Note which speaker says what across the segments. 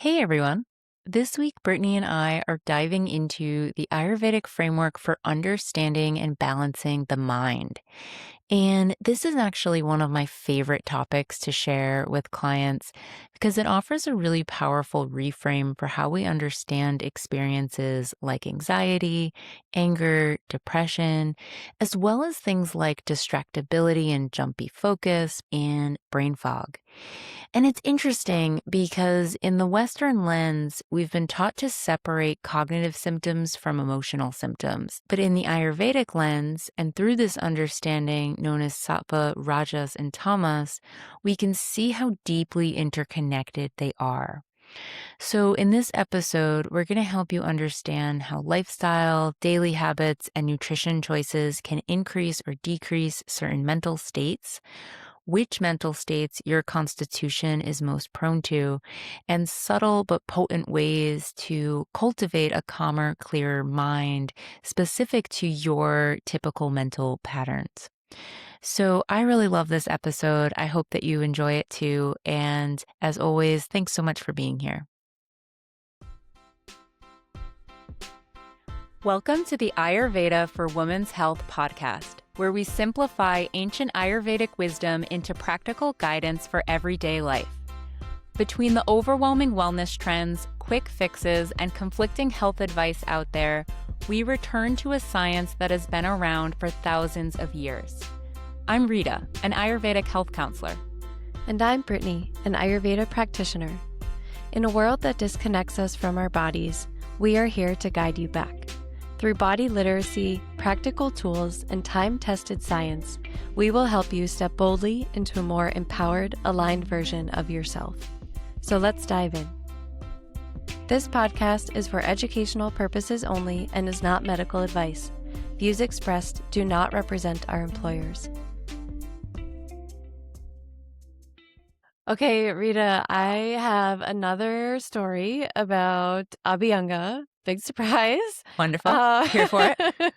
Speaker 1: Hey everyone. This week, Brittni and I are diving into the Ayurvedic framework for understanding and balancing the mind. And this is actually one of my favorite topics to share with clients because it offers a really powerful reframe for how we understand experiences like anxiety, anger, depression, as well as things like distractibility and jumpy focus and brain fog. And it's interesting because in the Western lens, we've been taught to separate cognitive symptoms from emotional symptoms. But in the Ayurvedic lens, and through this understanding known as Sattva, Rajas, and Tamas, we can see how deeply interconnected they are. So, in this episode, we're going to help you understand how lifestyle, daily habits, and nutrition choices can increase or decrease certain mental states, which mental states your constitution is most prone to, and subtle but potent ways to cultivate a calmer, clearer mind specific to your typical mental patterns. So I really love this episode. I hope that you enjoy it too. And as always, thanks so much for being here. Welcome to the Ayurveda for Women's Health podcast, where we simplify ancient Ayurvedic wisdom into practical guidance for everyday life. Between the overwhelming wellness trends, quick fixes, and conflicting health advice out there, we return to a science that has been around for thousands of years. I'm Rita, an Ayurvedic health counselor.
Speaker 2: And I'm Brittni, an Ayurveda practitioner. In a world that disconnects us from our bodies, we are here to guide you back. Through body literacy, practical tools, and time-tested science, we will help you step boldly into a more empowered, aligned version of yourself. So let's dive in. This podcast is for educational purposes only and is not medical advice. Views expressed do not represent our employers. Okay, Rita, I have another story about Abhyanga. Big surprise.
Speaker 1: Wonderful. Here for it.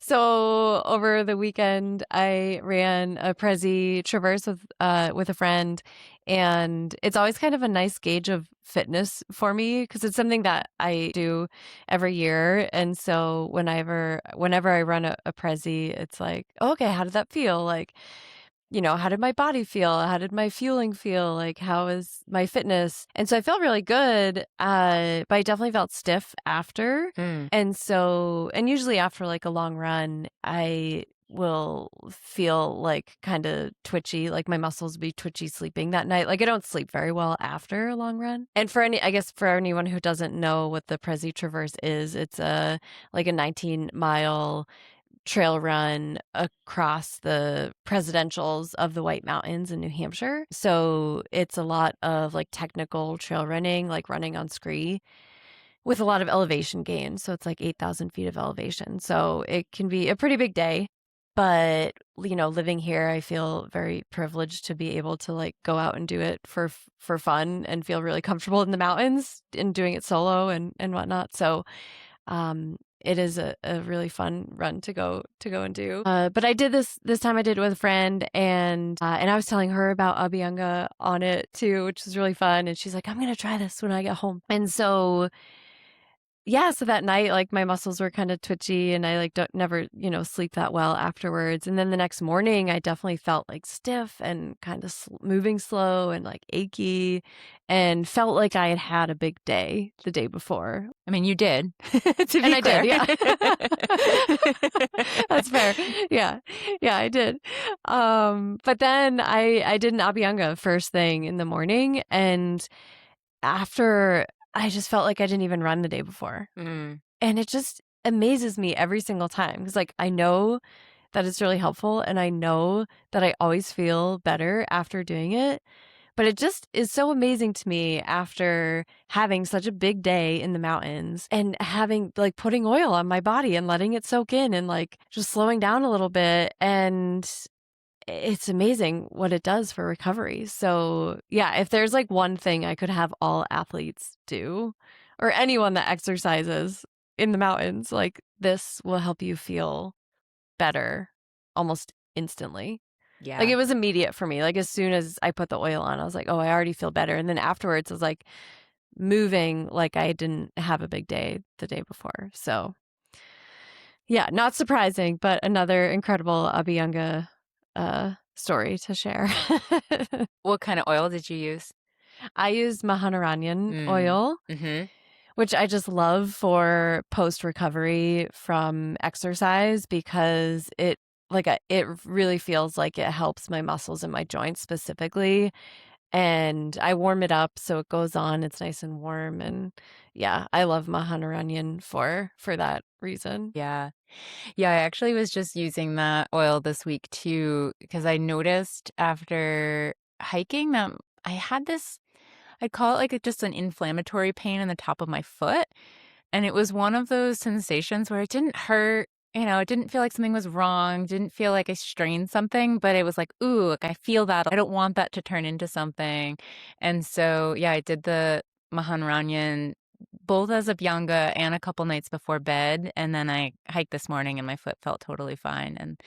Speaker 2: So over the weekend, I ran a Prezi Traverse with a friend, and it's always kind of a nice gauge of fitness for me because it's something that I do every year. And so whenever I run a Prezi, it's like, okay, how did that feel? Like, how did my body feel? How did my fueling feel? Like, how is my fitness? And so I felt really good, but I definitely felt stiff after. And usually after like a long run, I will feel like kind of twitchy, like my muscles be twitchy sleeping that night. Like I don't sleep very well after a long run. And for anyone who doesn't know what the Prezi Traverse is, it's a 19-mile trail run across the presidentials of the White Mountains in New Hampshire. So it's a lot of like technical trail running, like running on scree with a lot of elevation gain. So it's like 8,000 feet of elevation. So it can be a pretty big day. But, living here, I feel very privileged to be able to like go out and do it for fun and feel really comfortable in the mountains and doing it solo and whatnot. So, it is a really fun run to go and do. But I did this time. I did it with a friend, and I was telling her about Abhyanga on it too, which is really fun. And she's like, "I'm gonna try this when I get home." And so, yeah, so that night, like my muscles were kind of twitchy, and I like never sleep that well afterwards. And then the next morning, I definitely felt like stiff and kind of moving slow and like achy, and felt like I had had a big day the day before.
Speaker 1: I mean, you did. To be
Speaker 2: And I
Speaker 1: clear.
Speaker 2: did, yeah. That's fair. Yeah, I did. But then I did an Abhyanga first thing in the morning, and after I just felt like I didn't even run the day before. And it just amazes me every single time because like I know that it's really helpful, and I know that I always feel better after doing it. But it just is so amazing to me after having such a big day in the mountains and having like putting oil on my body and letting it soak in and like just slowing down a little bit. And it's amazing what it does for recovery. So yeah, if there's like one thing I could have all athletes do, or anyone that exercises in the mountains, like this will help you feel better almost instantly. Like,
Speaker 1: Yeah.
Speaker 2: it was immediate for me. Like, as soon as I put the oil on, I was like, "Oh, I already feel better." And then afterwards, I was like moving like I didn't have a big day the day before. So, yeah, not surprising, but another incredible Abhyanga story to share.
Speaker 1: What kind of oil did you use?
Speaker 2: I use Mahanaranyan
Speaker 1: Mm.
Speaker 2: oil,
Speaker 1: Mhm.
Speaker 2: which I just love for post recovery from exercise because it really feels like it helps my muscles and my joints specifically. And I warm it up so it goes on. It's nice and warm. And yeah, I love Mahanaranyan for that reason.
Speaker 1: Yeah. Yeah, I actually was just using that oil this week too, because I noticed after hiking that I had this, I'd call it like just an inflammatory pain in the top of my foot. And it was one of those sensations where it didn't hurt, it didn't feel like something was wrong, didn't feel like I strained something, but it was like, ooh, like I feel that. I don't want that to turn into something. And so, yeah, I did the Mahan Ranyan both as a Byanga and a couple nights before bed. And then I hiked this morning and my foot felt totally fine. And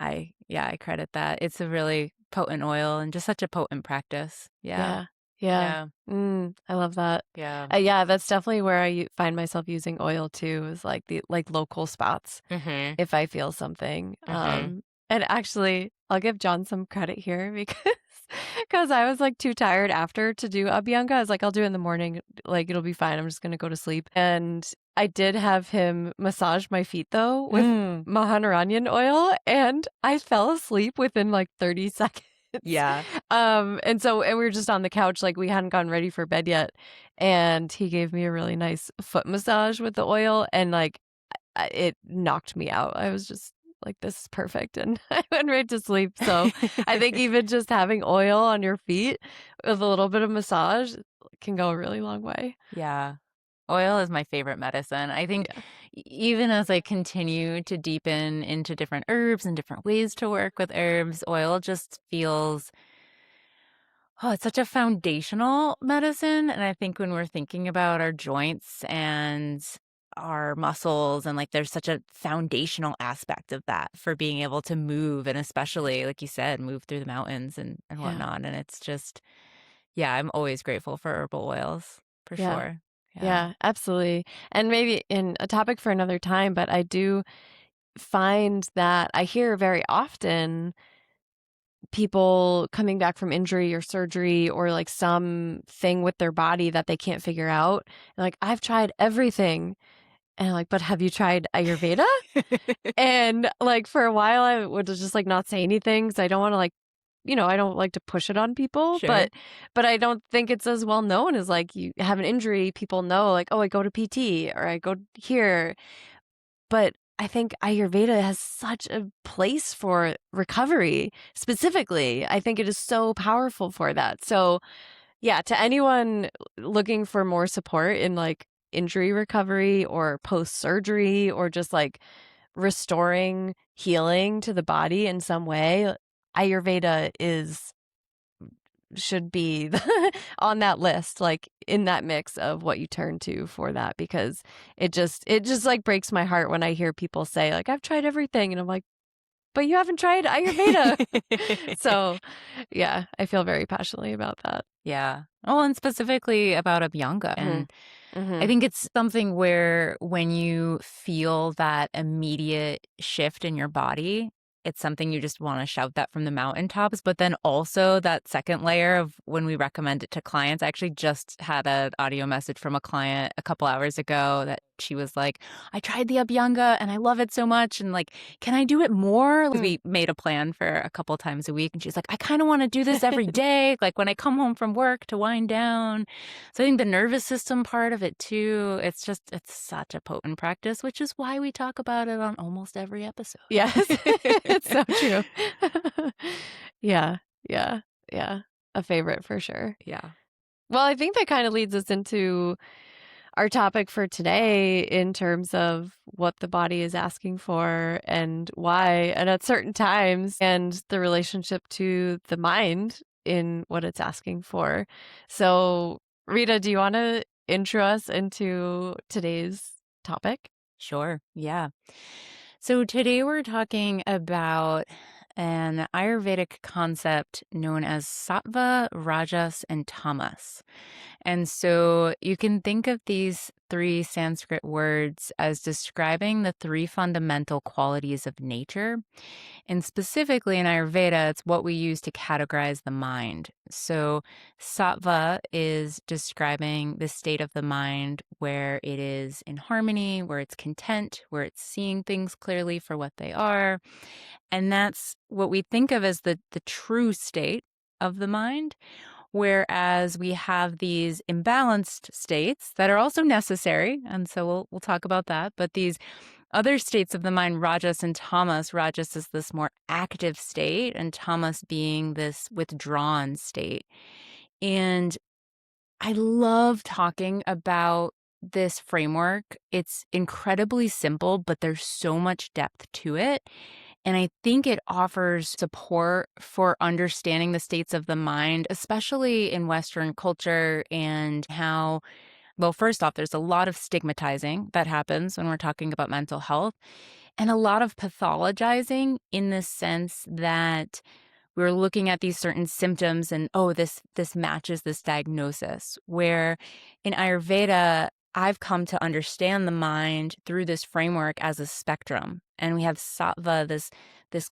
Speaker 1: I credit that. It's a really potent oil and just such a potent practice. Yeah.
Speaker 2: Yeah. Yeah.
Speaker 1: Yeah.
Speaker 2: I love that.
Speaker 1: Yeah.
Speaker 2: Yeah, that's definitely where find myself using oil too, is like the like local spots
Speaker 1: Mhm.
Speaker 2: if I feel something.
Speaker 1: Mhm.
Speaker 2: And actually, I'll give John some credit here because I was like too tired after to do Abhyanga. I was like, I'll do it in the morning, like it'll be fine. I'm just gonna go to sleep. And I did have him massage my feet though with
Speaker 1: Mm.
Speaker 2: Mahanaranyan oil, and I fell asleep within like 30 seconds.
Speaker 1: Yeah.
Speaker 2: And we were just on the couch, like we hadn't gotten ready for bed yet. And he gave me a really nice foot massage with the oil, and like it knocked me out. I was just like, this is perfect. And I went right to sleep. So I think even just having oil on your feet with a little bit of massage can go a really long way.
Speaker 1: Yeah. Oil is my favorite medicine. I think
Speaker 2: Yeah.
Speaker 1: even as I continue to deepen into different herbs and different ways to work with herbs, oil just feels, oh, it's such a foundational medicine. And I think when we're thinking about our joints and our muscles, and like there's such a foundational aspect of that for being able to move, and especially, like you said, move through the mountains and
Speaker 2: Yeah.
Speaker 1: whatnot. And it's just, yeah, I'm always grateful for herbal oils for
Speaker 2: Yeah.
Speaker 1: sure. Yeah.
Speaker 2: Yeah, absolutely. And maybe in a topic for another time, but I do find that I hear very often people coming back from injury or surgery or like something with their body that they can't figure out. And like, I've tried everything. And I'm like, but have you tried Ayurveda? And like for a while, I would just like not say anything because I don't want to like, I don't like to push it on people,
Speaker 1: Sure.
Speaker 2: but I don't think it's as well known as like you have an injury, people know like, oh, I go to PT or I go here. But I think Ayurveda has such a place for recovery specifically. I think it is so powerful for that. So, yeah, to anyone looking for more support in like injury recovery or post surgery or just like restoring healing to the body in some way, Ayurveda is should be on that list, like in that mix of what you turn to for that, because it just like breaks my heart when I hear people say like I've tried everything, and I'm like, but you haven't tried Ayurveda. So yeah, I feel very passionately about that.
Speaker 1: Yeah. Oh, and specifically about Abhyanga.
Speaker 2: Hmm.
Speaker 1: And I
Speaker 2: Hmm.
Speaker 1: think it's something where when you feel that immediate shift in your body, it's something you just want to shout that from the mountaintops. But then also that second layer of when we recommend it to clients, I actually just had an audio message from a client a couple hours ago that she was like, I tried the Abhyanga and I love it so much. And like, can I do it more? 'Cause we made a plan for a couple times a week. And she's like, I kind of want to do this every day, like when I come home from work to wind down. So I think the nervous system part of it too, it's such a potent practice, which is why we talk about it on almost every episode.
Speaker 2: Yes, it's so true. Yeah, yeah, yeah. A favorite for sure.
Speaker 1: Yeah.
Speaker 2: Well, I think that kind of leads us into our topic for today in terms of what the body is asking for and why, and at certain times, and the relationship to the mind in what it's asking for. So, Rita, do you want to intro us into today's topic?
Speaker 1: Sure. Yeah. So today we're talking about an Ayurvedic concept known as Sattva, Rajas, and Tamas. And so you can think of these three Sanskrit words as describing the three fundamental qualities of nature. And specifically in Ayurveda, it's what we use to categorize the mind. So sattva is describing the state of the mind where it is in harmony, where it's content, where it's seeing things clearly for what they are. And that's what we think of as the true state of the mind. Whereas we have these imbalanced states that are also necessary. And so we'll talk about that. But these other states of the mind, rajas and tamas, rajas is this more active state, and tamas being this withdrawn state. And I love talking about this framework. It's incredibly simple, but there's so much depth to it. And I think it offers support for understanding the states of the mind, especially in Western culture, and how, well, first off, there's a lot of stigmatizing that happens when we're talking about mental health, and a lot of pathologizing in the sense that we're looking at these certain symptoms and, oh, this matches this diagnosis. Where in Ayurveda, I've come to understand the mind through this framework as a spectrum. And we have sattva, this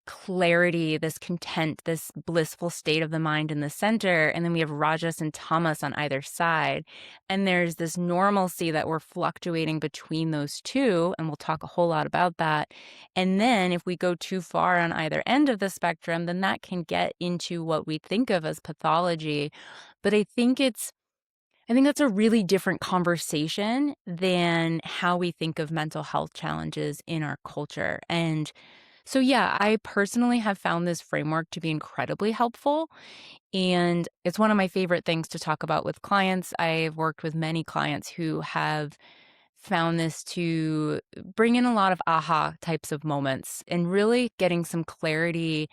Speaker 1: clarity, this content, this blissful state of the mind in the center. And then we have rajas and tamas on either side. And there's this normalcy that we're fluctuating between those two. And we'll talk a whole lot about that. And then if we go too far on either end of the spectrum, then that can get into what we think of as pathology. But I think that's a really different conversation than how we think of mental health challenges in our culture. And so, yeah, I personally have found this framework to be incredibly helpful. And it's one of my favorite things to talk about with clients. I've worked with many clients who have found this to bring in a lot of aha types of moments and really getting some clarity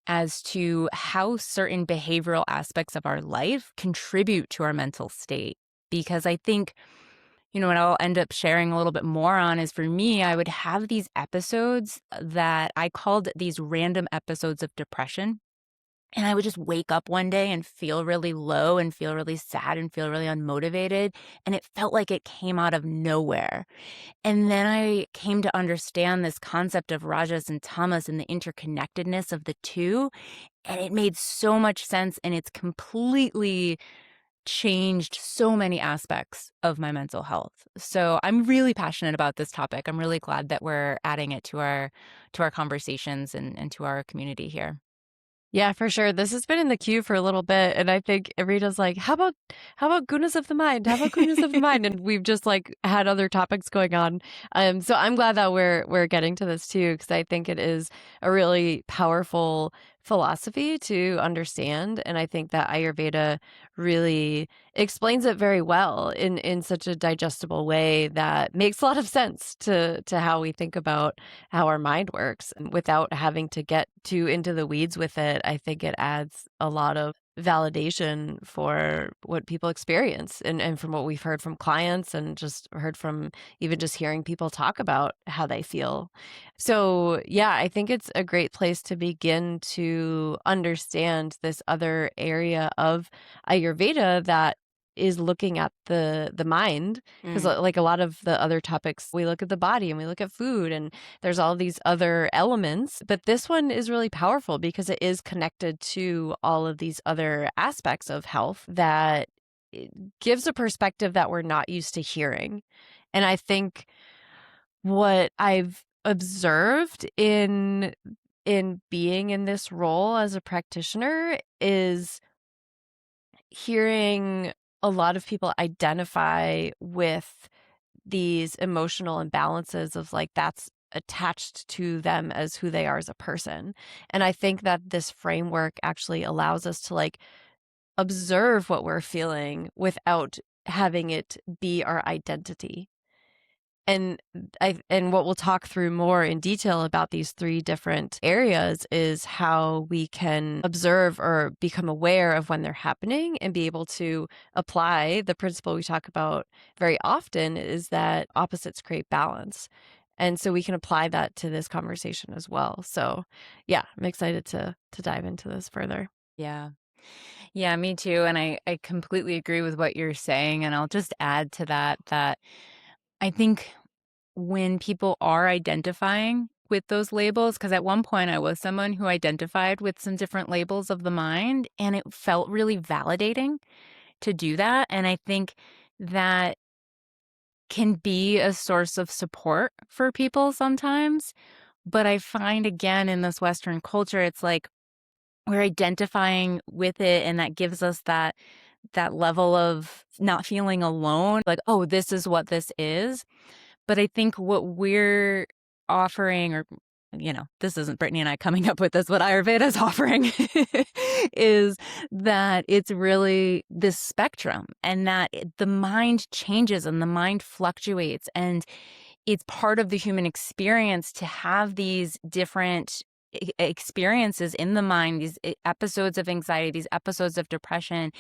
Speaker 1: as to how certain behavioral aspects of our life contribute to our mental state. Because I think, what I'll end up sharing a little bit more on is, for me, I would have these episodes that I called these random episodes of depression. And I would just wake up one day and feel really low and feel really sad and feel really unmotivated. And it felt like it came out of nowhere. And then I came to understand this concept of rajas and tamas and the interconnectedness of the two. And it made so much sense. And it's completely changed so many aspects of my mental health. So I'm really passionate about this topic. I'm really glad that we're adding it to our conversations and to our community here.
Speaker 2: Yeah, for sure. This has been in the queue for a little bit, and I think Rita's like, how about gunas of the mind? How about gunas of the mind?" And we've just like had other topics going on. So I'm glad that we're getting to this too, because I think it is a really powerful philosophy to understand, and I think that Ayurveda really explains it very well in such a digestible way that makes a lot of sense to how we think about how our mind works. And without having to get too into the weeds with it, I think it adds a lot of validation for what people experience, and from what we've heard from clients and just heard from even just hearing people talk about how they feel. So, yeah, I think it's a great place to begin to understand this other area of Ayurveda that is looking at the mind, because
Speaker 1: Mm.
Speaker 2: like a lot of the other topics, we look at the body and we look at food, and there's all these other elements, but this one is really powerful because it is connected to all of these other aspects of health that it gives a perspective that we're not used to hearing. And I think what I've observed in being in this role as a practitioner is hearing a lot of people identify with these emotional imbalances of like that's attached to them as who they are as a person. And I think that this framework actually allows us to like observe what we're feeling without having it be our identity. And what we'll talk through more in detail about these three different areas is how we can observe or become aware of when they're happening and be able to apply the principle we talk about very often, is that opposites create balance. And so we can apply that to this conversation as well. So yeah, I'm excited to dive into this further.
Speaker 1: Yeah. Yeah, me too. And I completely agree with what you're saying. And I'll just add to that that I think when people are identifying with those labels, because at one point I was someone who identified with some different labels of the mind, and it felt really validating to do that. And I think that can be a source of support for people sometimes. But I find again in this Western culture, it's like we're identifying with it, and that gives us that level of not feeling alone, like, "Oh, this is what this is." But I think what we're offering or, this isn't Brittany and I coming up with this, what Ayurveda is offering is that it's really this spectrum and that the mind changes and the mind fluctuates. And it's part of the human experience to have these different experiences in the mind, these episodes of anxiety, these episodes of depression.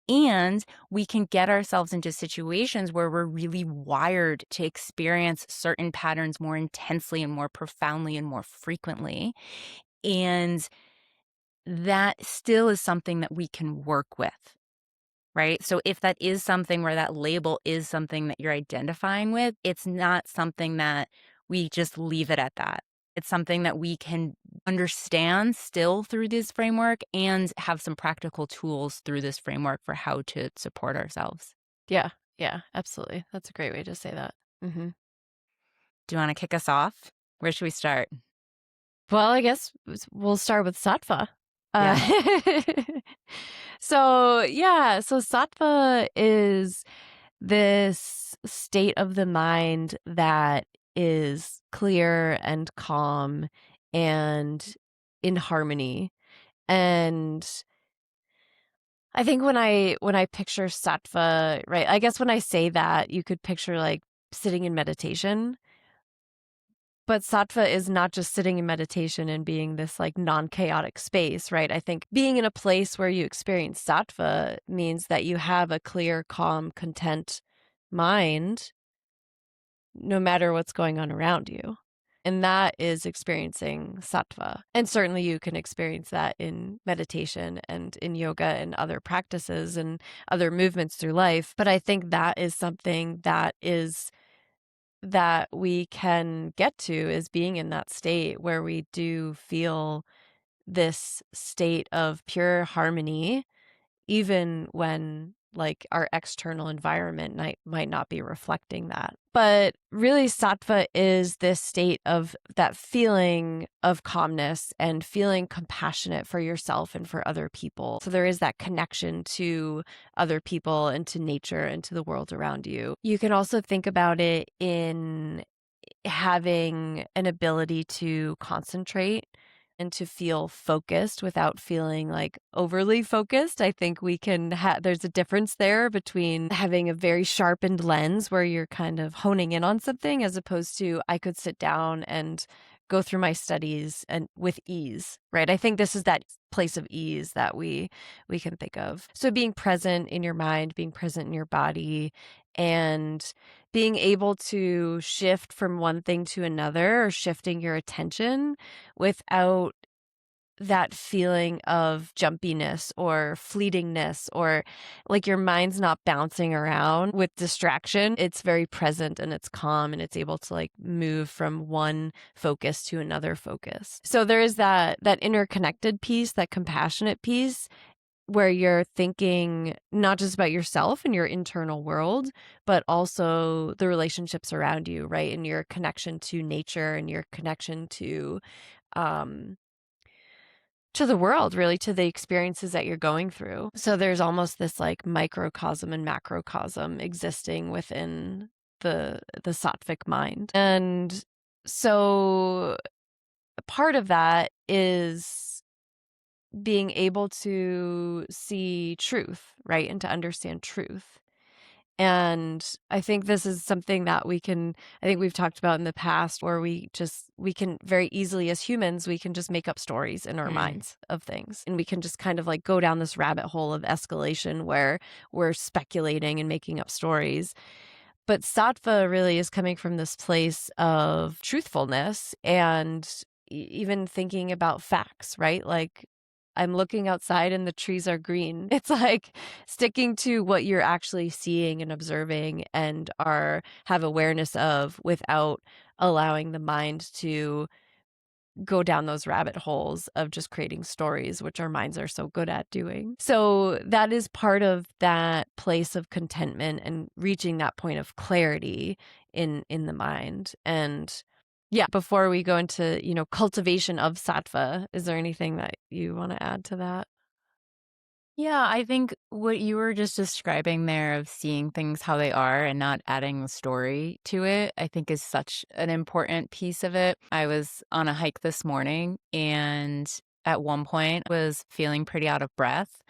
Speaker 1: And we can get ourselves into situations where we're really wired to experience certain patterns more intensely and more profoundly and more frequently. And that still is something that we can work with. Right. So if that is something where that label is something that you're identifying with, it's not something that we just leave it at that. It's something that we can understand still through this framework and have some practical tools through this framework for how to support ourselves.
Speaker 2: Yeah. Yeah, absolutely. That's a great way to say that.
Speaker 1: Do you want to kick us off? Where should we start?
Speaker 2: Well, I guess we'll start with sattva.
Speaker 1: Yeah.
Speaker 2: So sattva is this state of the mind that is clear and calm and in harmony. And I think when I picture sattva, right? I guess when I say that, you could picture like sitting in meditation. But sattva is not just sitting in meditation and being this like non-chaotic space, right? I think being in a place where you experience sattva means that you have a clear, calm, content mind no matter what's going on around you. And that is experiencing sattva. And certainly you can experience that in meditation and in yoga and other practices and other movements through life. But I think that is something that we can get to, is being in that state where we do feel this state of pure harmony, even when like our external environment might not be reflecting that. But really, sattva is this state of that feeling of calmness and feeling compassionate for yourself and for other people. So there is that connection to other people and to nature and to the world around you. You can also think about it in having an ability to concentrate and to feel focused without feeling like overly focused. I think we can there's a difference there between having a very sharpened lens where you're kind of honing in on something, as opposed to I could sit down and go through my studies and with ease, right? I think this is that place of ease that we can think of. So being present in your mind, being present in your body, and being able to shift from one thing to another, or shifting your attention without that feeling of jumpiness or fleetingness, or like your mind's not bouncing around with distraction. It's very present and it's calm and it's able to like move from one focus to another focus. So there is that interconnected piece, that compassionate piece, where you're thinking not just about yourself and your internal world, but also the relationships around you, right? And your connection to nature and your connection um to the world, really, to the experiences that you're going through. So there's almost this like microcosm and macrocosm existing within the sattvic mind. And so part of that is being able to see truth, right? And to understand truth. And I think this is something that I think we've talked about in the past, where we can very easily, as humans, we can just make up stories in our
Speaker 1: Mm.
Speaker 2: minds of things. And we can just kind of like go down this rabbit hole of escalation where we're speculating and making up stories. But sattva really is coming from this place of truthfulness and even thinking about facts, right? Like, I'm looking outside and the trees are green. It's like sticking to what you're actually seeing and observing and are have awareness of without allowing the mind to go down those rabbit holes of just creating stories, which our minds are so good at doing. So that is part of that place of contentment and reaching that point of clarity in the mind. And yeah, before we go into, cultivation of sattva, is there anything that you want to add to that?
Speaker 1: Yeah, I think what you were just describing there of seeing things how they are and not adding the story to it, I think is such an important piece of it. I was on a hike this morning and at one point was feeling pretty out of breath.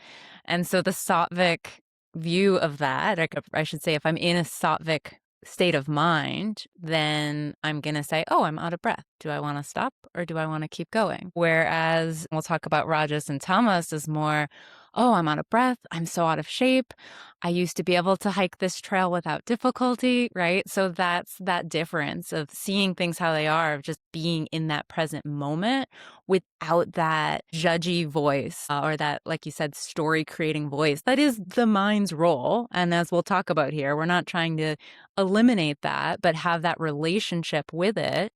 Speaker 1: And so the Sattvic view of that, like I should say, if I'm in a Sattvic state of mind, then I'm going to say, oh, I'm out of breath. Do I want to stop or do I want to keep going? Whereas we'll talk about Rajas and Tamas is more, oh, I'm out of breath. I'm so out of shape. I used to be able to hike this trail without difficulty, right? So that's that difference of seeing things how they are, of just being in that present moment without that judgy voice or that, like you said, story creating voice. That is the mind's role. And as we'll talk about here, we're not trying to eliminate that, but have that relationship with it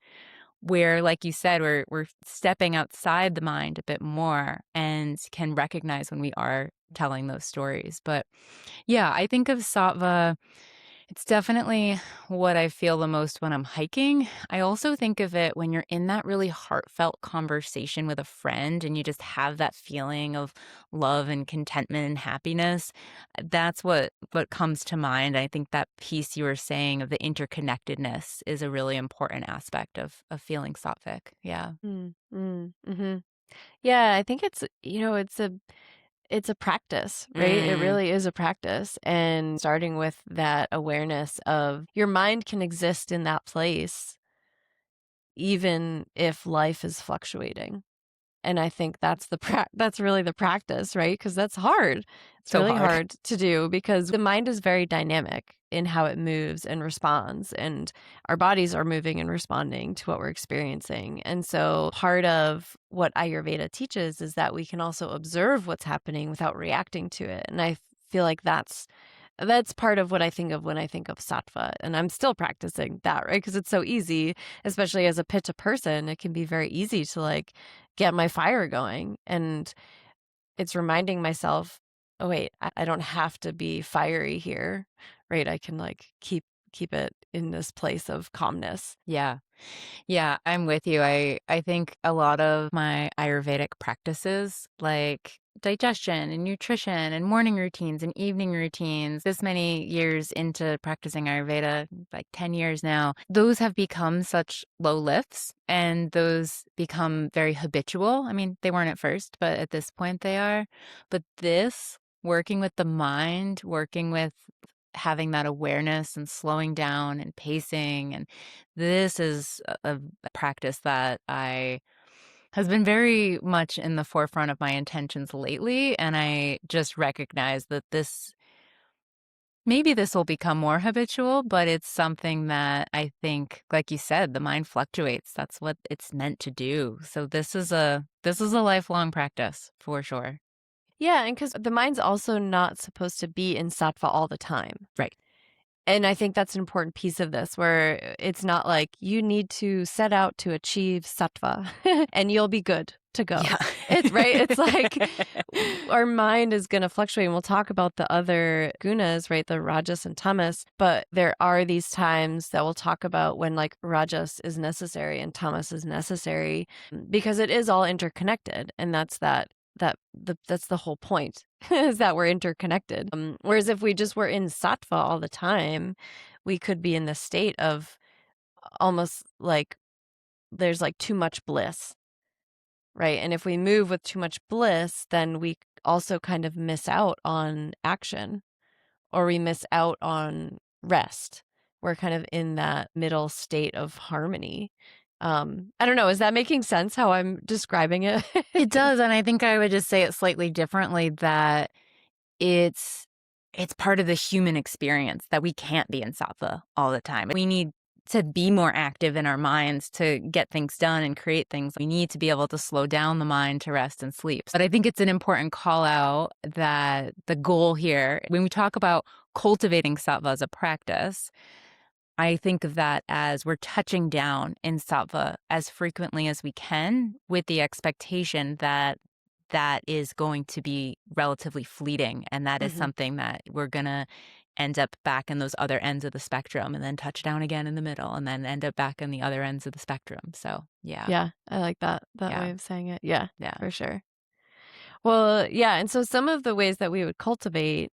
Speaker 1: where, like you said, we're stepping outside the mind a bit more and can recognize when we are telling those stories. But yeah, I think of sattva, it's definitely what I feel the most when I'm hiking. I also think of it when you're in that really heartfelt conversation with a friend and you just have that feeling of love and contentment and happiness. That's what comes to mind. I think that piece you were saying of the interconnectedness is a really important aspect of feeling sattvic. Yeah.
Speaker 2: Mhm. Yeah, I think it's a practice, right? It
Speaker 1: Mm,
Speaker 2: really is a practice. And starting with that awareness of your mind can exist in that place, even if life is fluctuating. And I think that's really the practice, right? Because that's hard. It's
Speaker 1: so
Speaker 2: really
Speaker 1: hard.
Speaker 2: hard to do because the mind is very dynamic in how it moves and responds, and our bodies are moving and responding to what we're experiencing. And so part of what Ayurveda teaches is that we can also observe what's happening without reacting to it. And I feel like that's part of what I think of when I think of sattva. And I'm still practicing that, right? Because it's so easy, especially as a pitta person, it can be very easy to like get my fire going. And it's reminding myself, oh wait, I don't have to be fiery here, right? I can like keep it in this place of calmness.
Speaker 1: Yeah. Yeah, I'm with you. I think a lot of my Ayurvedic practices, like digestion and nutrition and morning routines and evening routines, this many years into practicing Ayurveda, like 10 years now, those have become such low lifts and those become very habitual. I mean, they weren't at first, but at this point they are. But this, working with the mind, working with having that awareness and slowing down and pacing, and this is a practice that I has been very much in the forefront of my intentions lately, and I just recognize that this will become more habitual, but it's something that I think, like you said, the mind fluctuates. That's what it's meant to do. So this is a lifelong practice for sure.
Speaker 2: Yeah, and because the mind's also not supposed to be in sattva all the time.
Speaker 1: Right.
Speaker 2: And I think that's an important piece of this where it's not like you need to set out to achieve sattva and you'll be good to go.
Speaker 1: Yeah.
Speaker 2: It's right. It's like our mind is going to fluctuate. And we'll talk about the other gunas, right? The rajas and tamas. But there are these times that we'll talk about when like rajas is necessary and tamas is necessary because it is all interconnected. And that's the whole point is that we're interconnected. Whereas if we just were in sattva all the time, we could be in the state of almost like there's like too much bliss, right? And if we move with too much bliss, then we also kind of miss out on action or we miss out on rest. We're kind of in that middle state of harmony. I don't know. Is that making sense how I'm describing it?
Speaker 1: It does, and I think I would just say it slightly differently that it's it's part of the human experience that we can't be in sattva all the time. We need to be more active in our minds to get things done and create things. We need to be able to slow down the mind to rest and sleep. But I think it's an important call out that the goal here, when we talk about cultivating sattva as a practice, I think of that as we're touching down in sattva as frequently as we can with the expectation that that is going to be relatively fleeting. And that is
Speaker 2: Hmm.
Speaker 1: something that we're going to end up back in those other ends of the spectrum and then touch down again in the middle and then end up back in the other ends of the spectrum. So, yeah,
Speaker 2: Yeah, I like that
Speaker 1: yeah,
Speaker 2: way of saying it. Yeah,
Speaker 1: yeah.
Speaker 2: for sure. Well, yeah, and so some of the ways that we would cultivate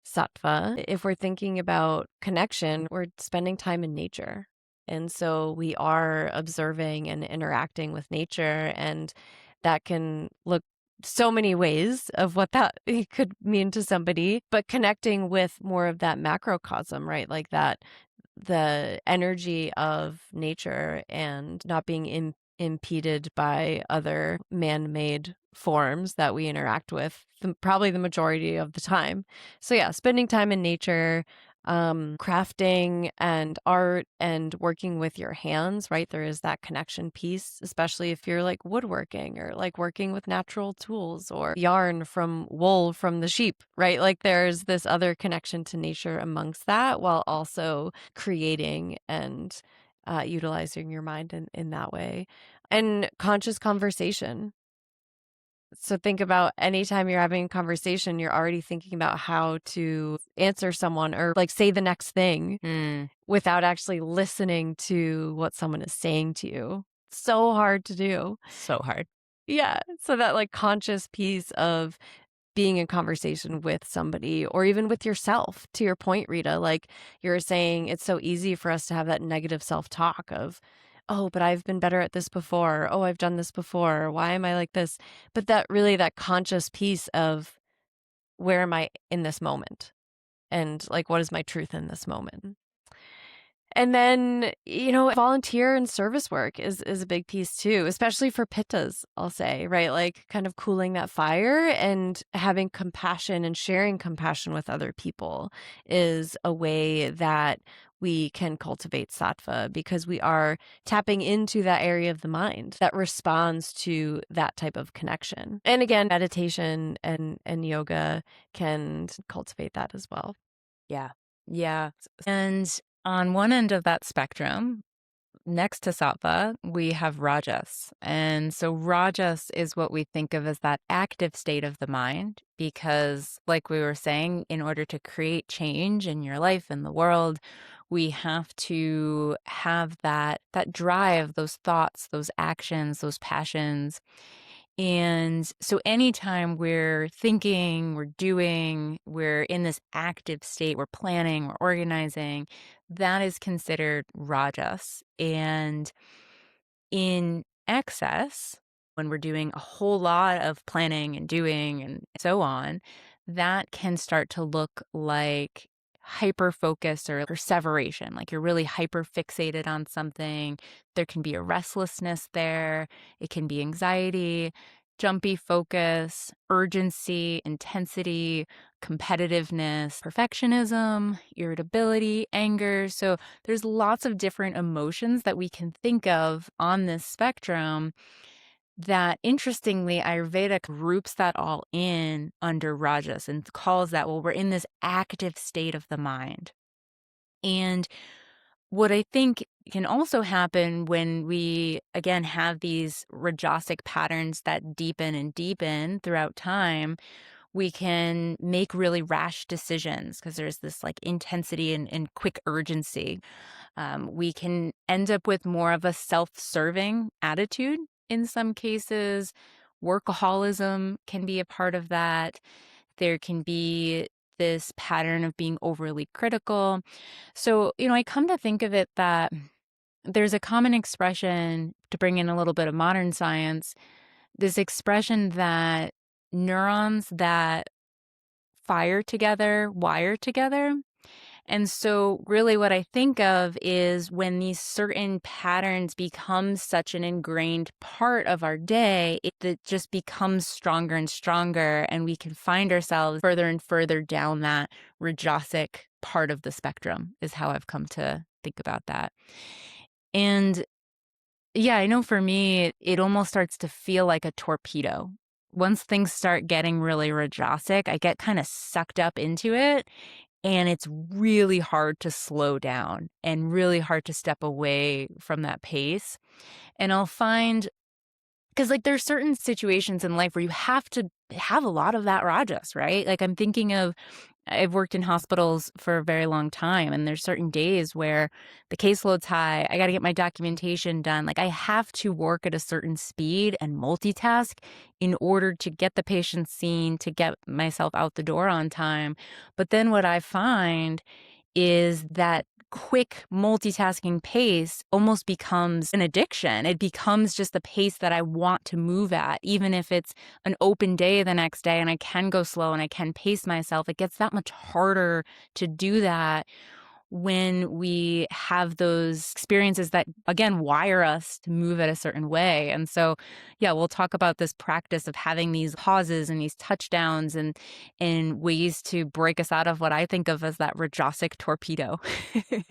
Speaker 2: sattva, if we're thinking about connection, we're spending time in nature. And so we are observing and interacting with nature, and that can look so many ways of what that it could mean to somebody, but connecting with more of that macrocosm, right? Like that the energy of nature and not being impeded by other man-made forms that we interact with probably the majority of the time. So yeah, spending time in nature, crafting and art and working with your hands, right? There is that connection piece, especially if you're like woodworking or like working with natural tools or yarn from wool from the sheep, right? Like there's this other connection to nature amongst that while also creating and utilizing your mind in that way. And conscious conversation. So think about anytime you're having a conversation, you're already thinking about how to answer someone or like say the next thing
Speaker 1: Mm,
Speaker 2: without actually listening to what someone is saying to you. So hard to do.
Speaker 1: so hard.
Speaker 2: Yeah. So that like conscious piece of being in conversation with somebody or even with yourself. To your point, Rita, like you're saying, it's so easy for us to have that negative self talk of, oh, but I've been better at this before. Oh, I've done this before. Why am I like this? But that really, that conscious piece of where am I in this moment? And like, what is my truth in this moment? And then, volunteer and service work is a big piece too, especially for pittas, I'll say, right? Like kind of cooling that fire and having compassion and sharing compassion with other people is a way that we can cultivate sattva because we are tapping into that area of the mind that responds to that type of connection. And again, meditation and yoga can cultivate that as well.
Speaker 1: Yeah. Yeah. And on one end of that spectrum, next to sattva, we have rajas. And so rajas is what we think of as that active state of the mind, because like we were saying, in order to create change in your life and the world, we have to have that drive, those thoughts, those actions, those passions. And so anytime we're thinking, we're doing, we're in this active state, we're planning, we're organizing, that is considered rajas. And in excess, when we're doing a whole lot of planning and doing and so on, that can start to look like hyper focus or perseveration, like you're really hyper fixated on something. There can be a restlessness there, it can be anxiety, jumpy focus, urgency, intensity, competitiveness, perfectionism, irritability, anger. So there's lots of different emotions that we can think of on this spectrum that, interestingly, Ayurveda groups that all in under rajas and calls that, well, we're in this active state of the mind. And what I think can also happen when we, again, have these rajasic patterns that deepen and deepen throughout time, we can make really rash decisions because there's this like intensity and quick urgency. We can end up with more of a self-serving attitude in some cases. Workaholism can be a part of that. There can be this pattern of being overly critical. So, I come to think of it that there's a common expression to bring in a little bit of modern science, this expression that neurons that fire together, wire together. And so, really, what I think of is when these certain patterns become such an ingrained part of our day, it just becomes stronger and stronger, and we can find ourselves further and further down that rajasic part of the spectrum, is how I've come to think about that. And yeah, I know for me, it almost starts to feel like a torpedo. Once things start getting really rajasic, I get kind of sucked up into it. And it's really hard to slow down and really hard to step away from that pace. And I'll find, because like there's certain situations in life where you have to have a lot of that rajas, right? Like I'm thinking of, I've worked in hospitals for a very long time, and there's certain days where the caseload's high. I got to get my documentation done. Like I have to work at a certain speed and multitask in order to get the patient seen, to get myself out the door on time. But then what I find is that quick multitasking pace almost becomes an addiction. It becomes just the pace that I want to move at, even if it's an open day the next day and I can go slow and I can pace myself. It gets that much harder to do that when we have those experiences that, again, wire us to move at a certain way. And so, yeah, we'll talk about this practice of having these pauses and these touchdowns and ways to break us out of what I think of as that rajasic torpedo.
Speaker 2: I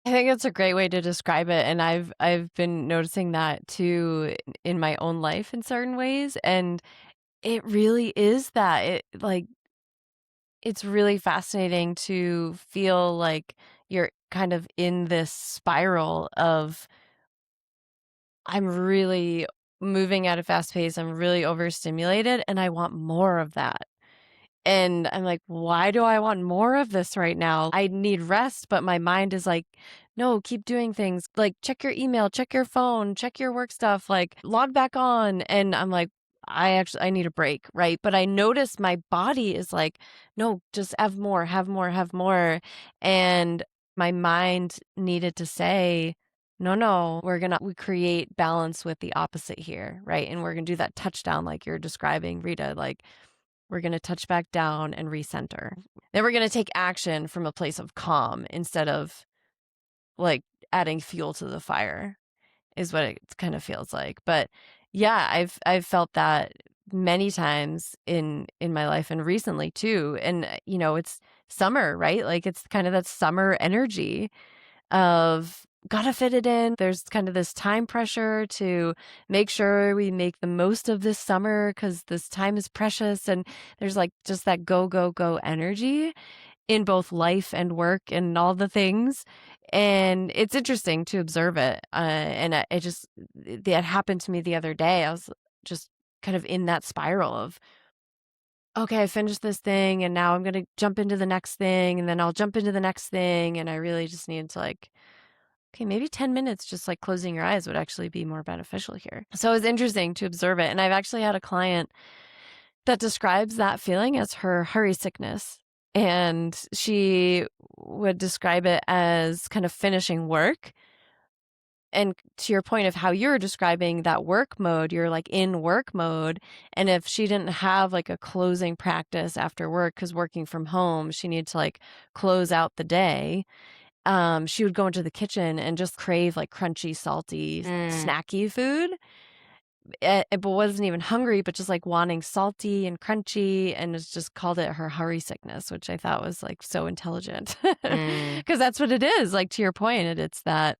Speaker 2: think it's a great way to describe it, and I've been noticing that too in my own life in certain ways, and it really is that. It's really fascinating to feel like you're kind of in this spiral of, I'm really moving at a fast pace, I'm really overstimulated, and I want more of that. And I'm like, why do I want more of this right now? I need rest, but my mind is like, no, keep doing things. Like, check your email, check your phone, check your work stuff, like, log back on. And I'm like, I need a break, right? But I notice my body is like, no, just have more, have more, have more. And my mind needed to say, no, no, we create balance with the opposite here, right? And we're gonna do that touchdown like you're describing, Rita, like, we're going to touch back down and recenter. Then we're going to take action from a place of calm instead of like adding fuel to the fire, is what it kind of feels like. But yeah, I've felt that many times in my life, and recently too. And it's summer, right? Like it's kind of that summer energy of gotta fit it in. There's kind of this time pressure to make sure we make the most of this summer because this time is precious. And there's like just that go, go, go energy in both life and work and all the things. And it's interesting to observe it. It happened to me the other day. I was just kind of in that spiral of, okay, I finished this thing and now I'm going to jump into the next thing and then I'll jump into the next thing. And I really just need to like, okay, maybe 10 minutes just like closing your eyes would actually be more beneficial here. So it was interesting to observe it. And I've actually had a client that describes that feeling as her hurry sickness. And she would describe it as kind of finishing work. And to your point of how you're describing that work mode, you're like in work mode. And if she didn't have like a closing practice after work, because working from home, she needed to like close out the day, she would go into the kitchen and just crave like crunchy, salty,
Speaker 1: Mm.
Speaker 2: snacky food, but wasn't even hungry, but just like wanting salty and crunchy, and it's just called it her hurry sickness, which I thought was like so intelligent
Speaker 1: Mm.
Speaker 2: because that's what it is. Like to your point, it's that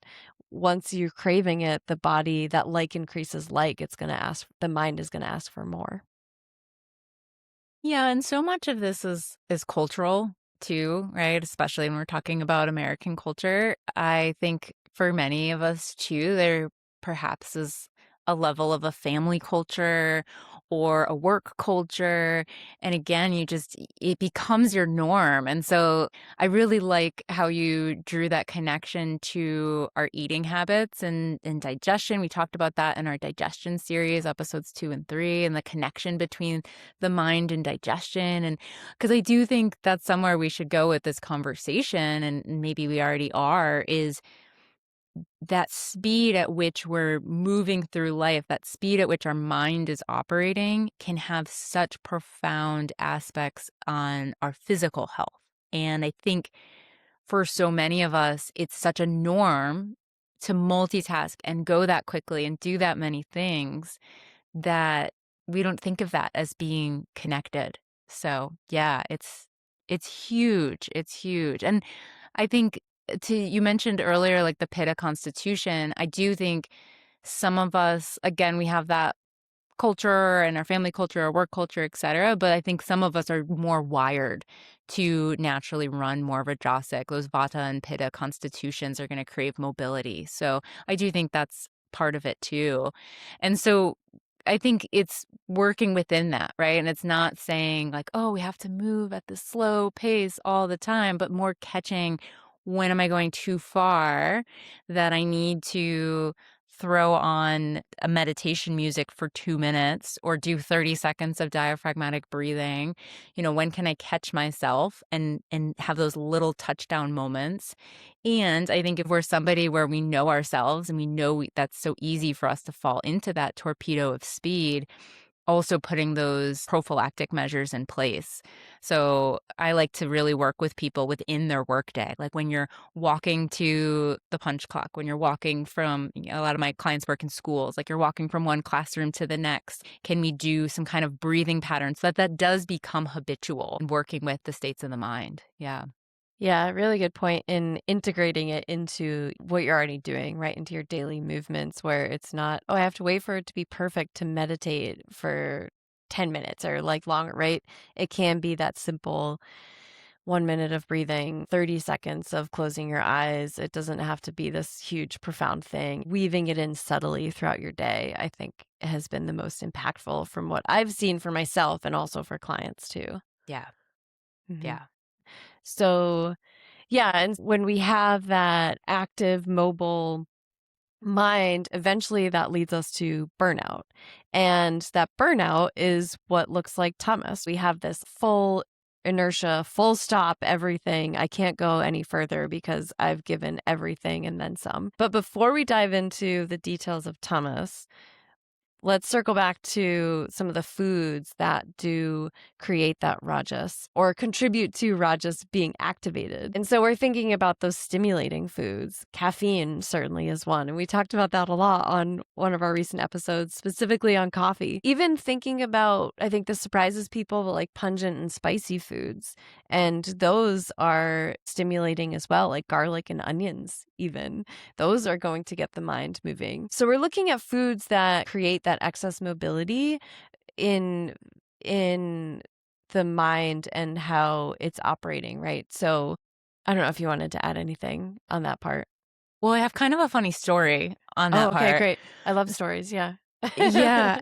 Speaker 2: once you're craving it, the body that like increases like, the mind is gonna ask for more.
Speaker 1: Yeah, and so much of this is cultural too, right? Especially when we're talking about American culture. I think for many of us too, there perhaps is a level of a family culture or a work culture. And again, it becomes your norm. And so I really like how you drew that connection to our eating habits and digestion. We talked about that in our digestion series, episodes 2 and 3, and the connection between the mind and digestion. And because I do think that's somewhere we should go with this conversation, and maybe we already are, is that speed at which we're moving through life, that speed at which our mind is operating can have such profound aspects on our physical health. And I think for so many of us, it's such a norm to multitask and go that quickly and do that many things that we don't think of that as being connected. So, yeah, it's huge. It's huge. And I think to you mentioned earlier like the Pitta constitution, I do think some of us again we have that culture and our family culture, our work culture, et cetera. But I think some of us are more wired to naturally run more of a Rajasic. Those Vata and Pitta constitutions are going to crave mobility. So I do think that's part of it too. And so I think it's working within that, right? And it's not saying like, oh, we have to move at this slow pace all the time, but more catching when am I going too far that I need to throw on a meditation music for 2 minutes or do 30 seconds of diaphragmatic breathing. When can I catch myself and have those little touchdown moments? And I think if we're somebody where we know ourselves and we know that's so easy for us to fall into that torpedo of speed, also putting those prophylactic measures in place. So I like to really work with people within their workday. Like when you're walking to the punch clock, when you're walking from, a lot of my clients work in schools, like you're walking from one classroom to the next. Can we do some kind of breathing pattern so that does become habitual and working with the states of the mind? Yeah.
Speaker 2: Yeah, really good point in integrating it into what you're already doing, right? Into your daily movements where it's not, oh, I have to wait for it to be perfect to meditate for 10 minutes or like longer, right? It can be that simple 1 minute of breathing, 30 seconds of closing your eyes. It doesn't have to be this huge, profound thing. Weaving it in subtly throughout your day, I think has been the most impactful from what I've seen for myself and also for clients too.
Speaker 1: Yeah.
Speaker 2: Mhm.
Speaker 1: Yeah.
Speaker 2: So, yeah, and when we have that active, mobile mind, eventually that leads us to burnout. And that burnout is what looks like Tamas. We have this full inertia, full stop, everything. I can't go any further because I've given everything and then some. But before we dive into the details of Tamas, let's circle back to some of the foods that do create that rajas or contribute to rajas being activated. And so we're thinking about those stimulating foods. Caffeine certainly is one. And we talked about that a lot on one of our recent episodes, specifically on coffee. Even thinking about, I think this surprises people, but like pungent and spicy foods. And those are stimulating as well, like garlic and onions, even. Those are going to get the mind moving. So we're looking at foods that create that excess mobility in in the mind and how it's operating, right? So I don't know if you wanted to add anything on that part.
Speaker 1: Well, I have kind of a funny story on
Speaker 2: Oh,
Speaker 1: that
Speaker 2: okay,
Speaker 1: part.
Speaker 2: great. I love stories, yeah.
Speaker 1: Yeah.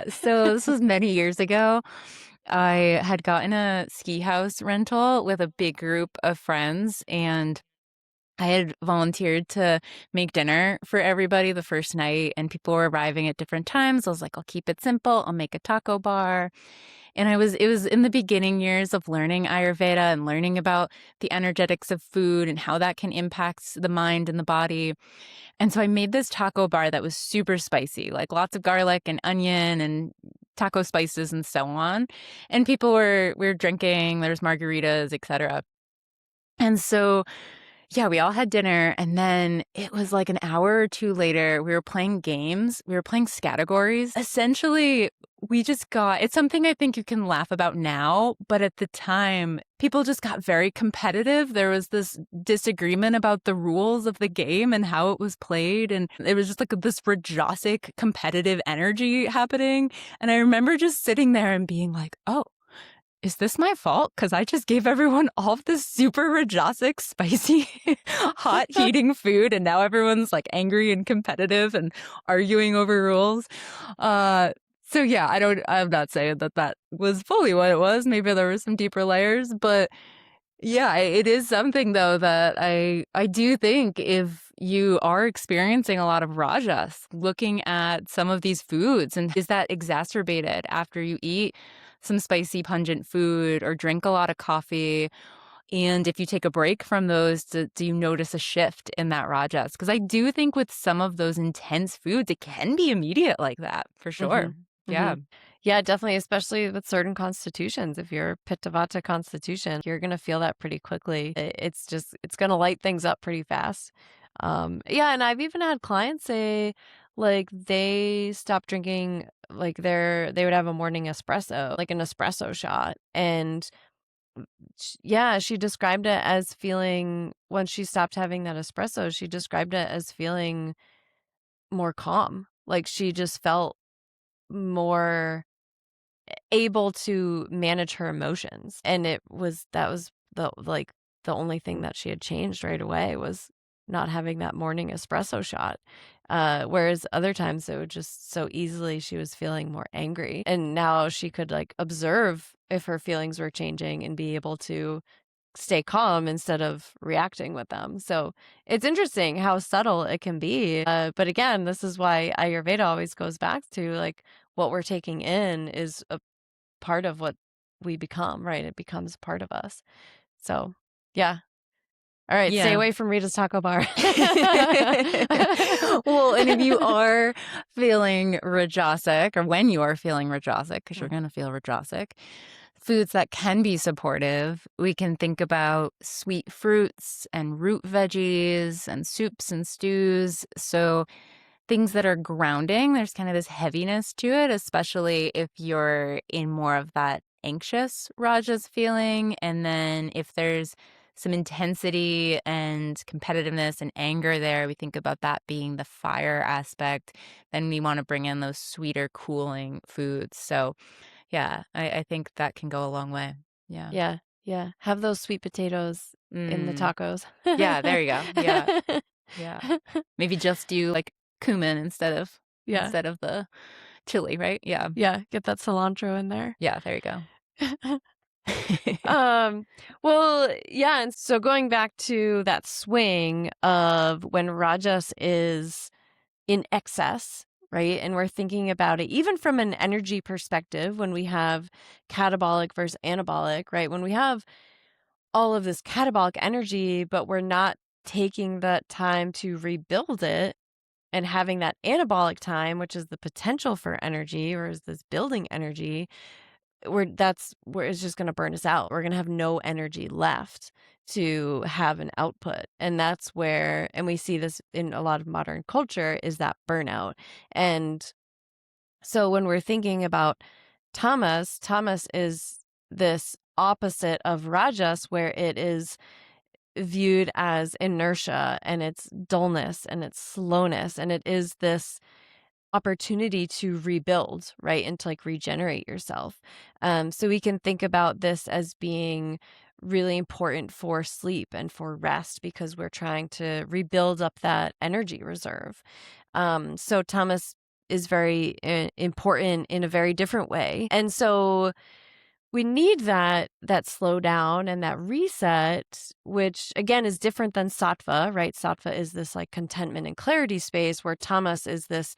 Speaker 1: So this was many years ago. I had gotten a ski house rental with a big group of friends, and I had volunteered to make dinner for everybody the first night, and people were arriving at different times. I was like, I'll keep it simple. I'll make a taco bar. And it was in the beginning years of learning Ayurveda and learning about the energetics of food and how that can impact the mind and the body. And so I made this taco bar that was super spicy, like lots of garlic and onion and taco spices and so on. And we were drinking, there's margaritas, etc. And so yeah, we all had dinner, and then it was like an hour or two later, we were playing games. We were playing categories. Essentially, it's something I think you can laugh about now, but at the time, people just got very competitive. There was this disagreement about the rules of the game and how it was played, and it was just like this Rajasic competitive energy happening. And I remember just sitting there and being like, oh, is this my fault? Because I just gave everyone all of this super Rajasic, spicy, hot, heating food, and now everyone's like angry and competitive and arguing over rules. So yeah, I'm not saying that that was fully what it was. Maybe there were some deeper layers, but yeah, it is something though that I do think if you are experiencing a lot of rajas, looking at some of these foods and is that exacerbated after you eat some spicy pungent food or drink a lot of coffee? And if you take a break from those, do you notice a shift in that rajas? Because I do think with some of those intense foods, it can be immediate like that for sure.
Speaker 2: Mhm,
Speaker 1: Yeah.
Speaker 2: mhm. Yeah, definitely, especially with certain constitutions. If you're Pitta Vata constitution, you're gonna feel that pretty quickly. It's gonna light things up pretty fast. Yeah, and I've even had clients say like they stopped drinking like they would have a morning espresso, like an espresso shot. And yeah, she described it as feeling when she stopped having that espresso, she described it as feeling more calm. Like she just felt more able to manage her emotions. And that was the only thing that she had changed right away was not having that morning espresso shot. Whereas other times it would just so easily she was feeling more angry. And now she could like observe if her feelings were changing and be able to stay calm instead of reacting with them. So it's interesting how subtle it can be. But again, this is why Ayurveda always goes back to like what we're taking in is a part of what we become, right? It becomes part of us. So, yeah. All right, stay
Speaker 1: Yeah.
Speaker 2: away from Rita's Taco Bar.
Speaker 1: Well, and if you are feeling rajasic, or when you are feeling rajasic, because you're
Speaker 2: Mm.
Speaker 1: going to feel rajasic, foods that can be supportive, we can think about sweet fruits and root veggies and soups and stews. So things that are grounding, there's kind of this heaviness to it, especially if you're in more of that anxious rajas feeling. And then if there's some intensity and competitiveness and anger there, we think about that being the fire aspect. Then we want to bring in those sweeter, cooling foods. So, yeah, I think that can go a long way. Yeah.
Speaker 2: Yeah, yeah. Have those sweet potatoes in the
Speaker 1: Mm.
Speaker 2: tacos.
Speaker 1: Yeah, there you go. Yeah, yeah. Maybe just do like cumin
Speaker 2: Yeah,
Speaker 1: instead of the chili, right? Yeah.
Speaker 2: yeah. Get that cilantro in there.
Speaker 1: Yeah, there you go.
Speaker 2: Um, well, yeah, and so going back to that swing of when Rajas is in excess, right? And we're thinking about it even from an energy perspective when we have catabolic versus anabolic, right? When we have all of this catabolic energy, but we're not taking that time to rebuild it and having that anabolic time, which is the potential for energy or is this building energy, that's where it's just going to burn us out. We're going to have no energy left to have an output. And that's where, and we see this in a lot of modern culture, is that burnout. And so when we're thinking about Tamas, Tamas is this opposite of Rajas, where it is viewed as inertia and it's dullness and it's slowness. And it is this opportunity to rebuild, right? And to like regenerate yourself. So we can think about this as being really important for sleep and for rest because we're trying to rebuild up that energy reserve. So Thomas is very important in a very different way. And so we need that slow down and that reset, which again is different than sattva, right? Sattva is this like contentment and clarity space where tamas is this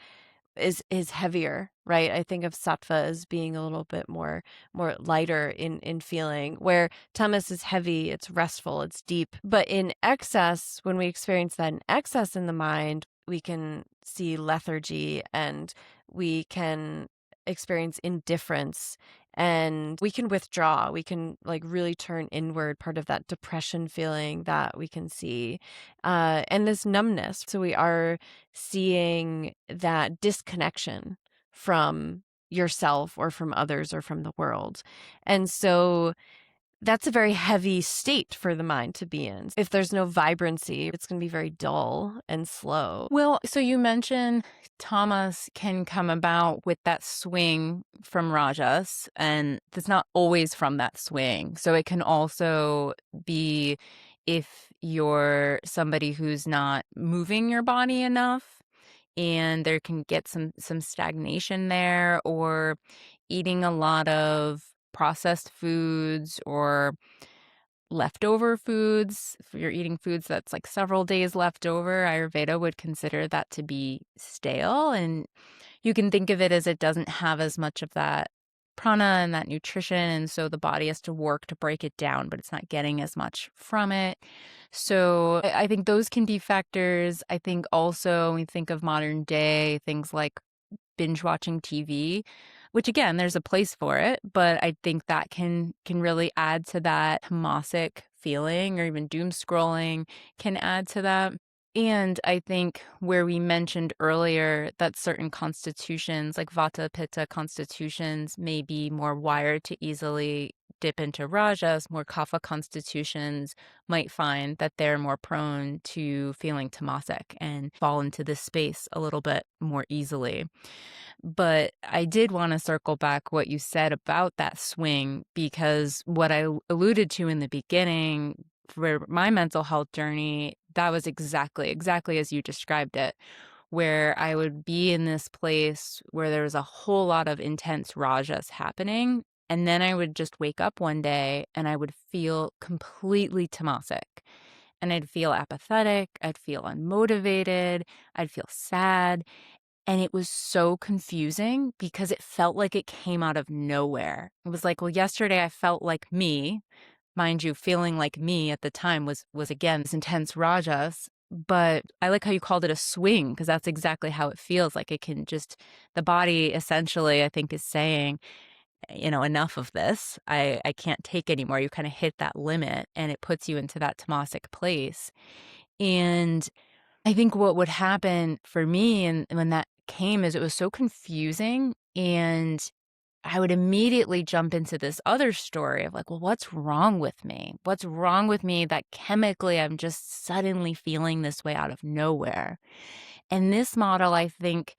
Speaker 2: is heavier, right? I think of sattva as being a little bit more lighter in feeling, where tamas is heavy, it's restful, it's deep. But in excess, when we experience that in excess in the mind, we can see lethargy and we can experience indifference and we can withdraw. We can like really turn inward, part of that depression feeling that we can see, and this numbness. So we are seeing that disconnection from yourself or from others or from the world. And so that's a very heavy state for the mind to be in. If there's no vibrancy, it's going to be very dull and slow.
Speaker 1: Well, so you mentioned tamas can come about with that swing from rajas, and it's not always from that swing. So it can also be if you're somebody who's not moving your body enough, and there can get some stagnation there, or eating a lot of processed foods or leftover foods. If you're eating foods that's like several days left over, Ayurveda would consider that to be stale. And you can think of it as it doesn't have as much of that prana and that nutrition. And so the body has to work to break it down, but it's not getting as much from it. So I think those can be factors. I think also when we think of modern day, things like binge watching TV. which again, there's a place for it, but I think that can really add to that tamasic feeling, or even doom scrolling can add to that. And I think where we mentioned earlier that certain constitutions, like Vata Pitta constitutions, may be more wired to easily dip into rajas, more kapha constitutions might find that they're more prone to feeling tamasic and fall into this space a little bit more easily. But I did want to circle back what you said about that swing, because what I alluded to in the beginning for my mental health journey, that was exactly as you described it, where I would be in this place where there was a whole lot of intense rajas happening. And then I would just wake up one day and I would feel completely tamasic. And I'd feel apathetic, I'd feel unmotivated, I'd feel sad. And it was so confusing because it felt like it came out of nowhere. It was like, well, yesterday I felt like me. Mind you, feeling like me at the time was again this intense rajas. But I like how you called it a swing, because that's exactly how it feels. Like it can just, the body essentially, I think, is saying, enough of this. I can't take anymore. You kind of hit that limit and it puts you into that tamasic place. And I think what would happen for me and when that came is it was so confusing, and I would immediately jump into this other story of like, well, what's wrong with me? What's wrong with me that chemically I'm just suddenly feeling this way out of nowhere? And this model, I think,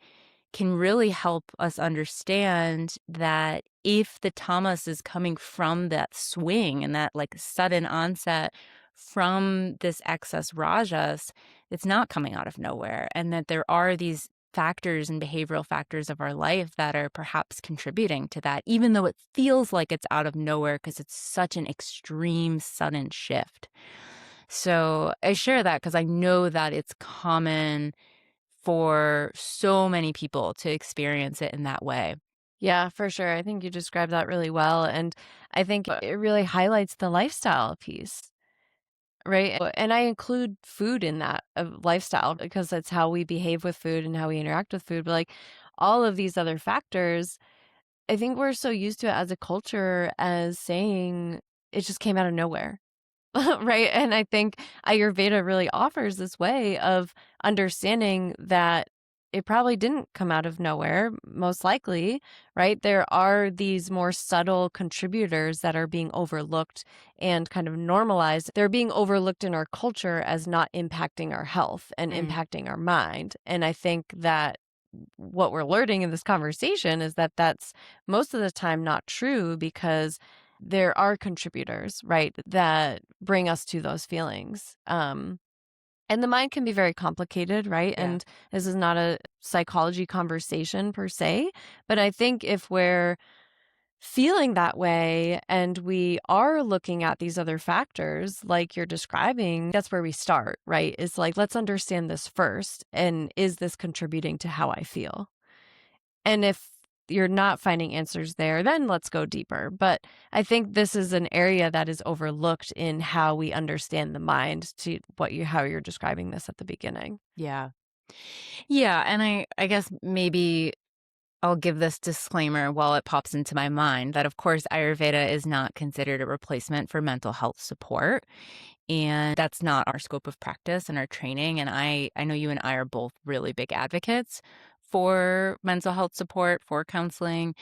Speaker 1: can really help us understand that if the tamas is coming from that swing and that like sudden onset from this excess rajas, it's not coming out of nowhere. And that there are these factors and behavioral factors of our life that are perhaps contributing to that, even though it feels like it's out of nowhere because it's such an extreme, sudden shift. So I share that because I know that it's common for so many people to experience it in that way.
Speaker 2: Yeah, for sure. I think you described that really well. And I think it really highlights the lifestyle piece, right? And I include food in that of lifestyle because that's how we behave with food and how we interact with food. But like all of these other factors, I think we're so used to it as a culture as saying it just came out of nowhere. Right. And I think Ayurveda really offers this way of understanding that it probably didn't come out of nowhere, most likely, right? There are these more subtle contributors that are being overlooked and kind of normalized. They're being overlooked in our culture as not impacting our health and
Speaker 1: Mm.
Speaker 2: impacting our mind. And I think that what we're learning in this conversation is that that's most of the time not true because there are contributors, right, that bring us to those feelings. And the mind can be very complicated, right?
Speaker 1: Yeah.
Speaker 2: And this is not a psychology conversation per se, but I think if we're feeling that way and we are looking at these other factors like you're describing, that's where we start, right? It's like, let's understand this first. And is this contributing to how I feel? And if you're not finding answers there, then let's go deeper. But I think this is an area that is overlooked in how we understand the mind to how you're describing this at the beginning.
Speaker 1: Yeah. Yeah. And I guess maybe I'll give this disclaimer while it pops into my mind that, of course, Ayurveda is not considered a replacement for mental health support. And that's not our scope of practice and our training. And I know you and I are both really big advocates for mental health support, for counseling.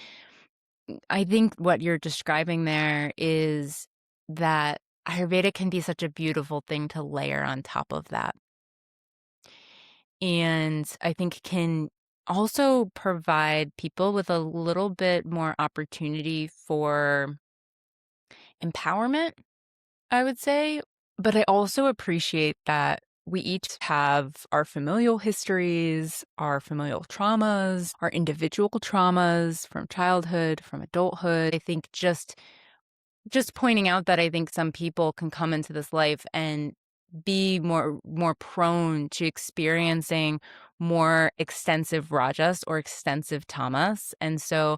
Speaker 1: I think what you're describing there is that Ayurveda can be such a beautiful thing to layer on top of that. And I think can also provide people with a little bit more opportunity for empowerment, I would say. But I also appreciate that we each have our familial histories, our familial traumas, our individual traumas from childhood, from adulthood. I think just pointing out that I think some people can come into this life and be more prone to experiencing more extensive rajas or extensive tamas. And so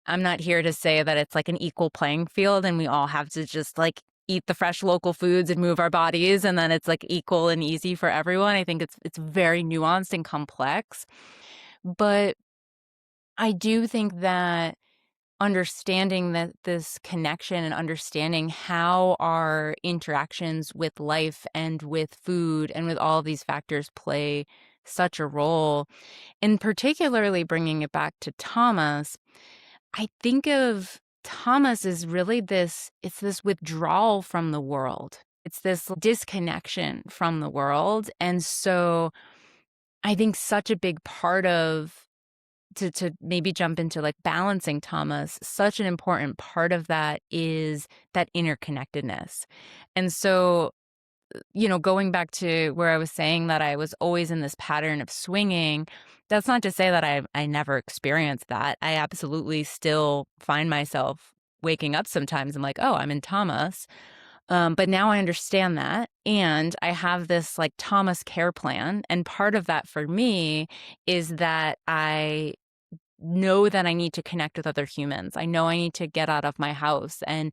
Speaker 1: I'm not here to say that it's like an equal playing field and we all have to just like eat the fresh local foods and move our bodies and then it's like equal and easy for everyone. I think it's very nuanced and complex. But I do think that understanding that this connection and understanding how our interactions with life and with food and with all of these factors play such a role, and particularly bringing it back to Tamas, I think of Tamas as really it's this withdrawal from the world. It's this disconnection from the world. And so I think such a big part of to maybe jump into like balancing Tamas, such an important part of that is that interconnectedness. And so, going back to where I was saying that I was always in this pattern of swinging, that's not to say that I never experienced that. I absolutely still find myself waking up sometimes. I'm like, oh, I'm in Tamas. But now I understand that. And I have this like Tamas care plan. And part of that for me is that I know that I need to connect with other humans. I know I need to get out of my house and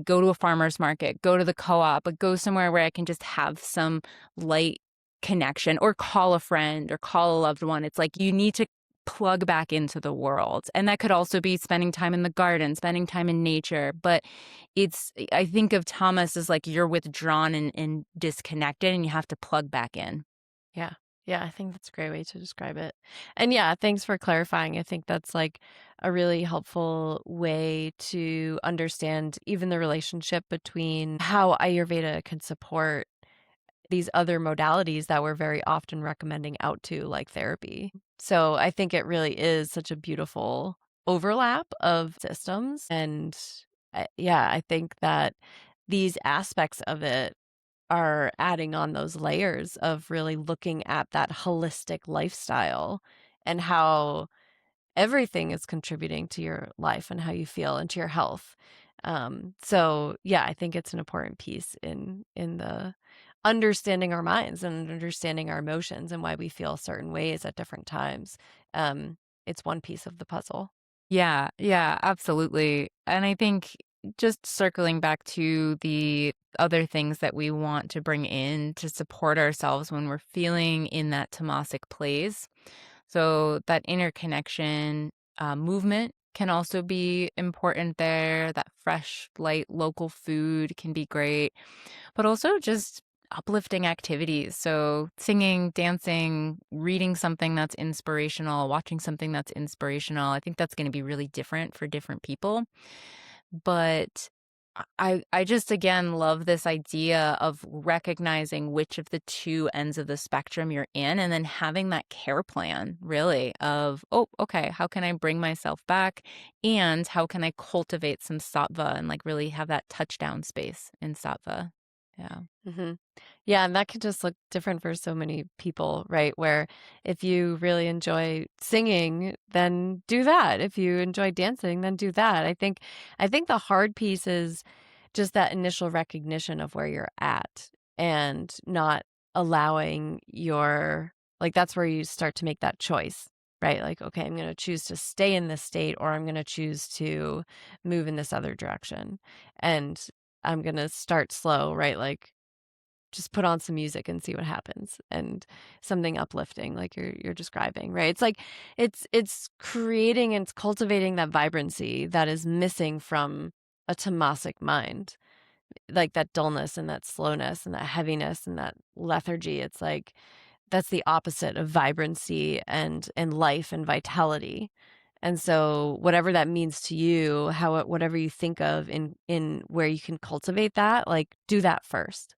Speaker 1: go to a farmer's market, go to the co-op, but go somewhere where I can just have some light connection or call a friend or call a loved one. It's like you need to plug back into the world. And that could also be spending time in the garden, spending time in nature. But I think of Thomas as like you're withdrawn and disconnected and you have to plug back in.
Speaker 2: Yeah. Yeah, I think that's a great way to describe it. And yeah, thanks for clarifying. I think that's like a really helpful way to understand even the relationship between how Ayurveda can support these other modalities that we're very often recommending out to, like therapy. So I think it really is such a beautiful overlap of systems. And yeah, I think that these aspects of it are adding on those layers of really looking at that holistic lifestyle and how everything is contributing to your life and how you feel and to your health. So yeah, I think it's an important piece in the understanding our minds and understanding our emotions and why we feel certain ways at different times. Um, it's one piece of the puzzle.
Speaker 1: Yeah, yeah, absolutely. And I think just circling back to the other things that we want to bring in to support ourselves when we're feeling in that tamasic place. So that interconnection movement can also be important there. That fresh, light, local food can be great, but also just uplifting activities. So singing, dancing, reading something that's inspirational, watching something that's inspirational. I think that's going to be really different for different people. But I just again love this idea of recognizing which of the two ends of the spectrum you're in and then having that care plan really of, oh, okay, how can I bring myself back and how can I cultivate some sattva and like really have that touchdown space in sattva. Yeah.
Speaker 2: Mhm. Yeah, and that could just look different for so many people, right? Where if you really enjoy singing, then do that. If you enjoy dancing, then do that. I think the hard piece is just that initial recognition of where you're at and not allowing your like that's where you start to make that choice, right? Like, okay, I'm going to choose to stay in this state or I'm going to choose to move in this other direction. And I'm going to start slow, right? Like just put on some music and see what happens and something uplifting like you're describing, right? It's like it's creating and it's cultivating that vibrancy that is missing from a tamasic mind, like that dullness and that slowness and that heaviness and that lethargy. It's like that's the opposite of vibrancy and life and vitality. And so whatever that means to you, whatever you think of in where you can cultivate that, like do that first.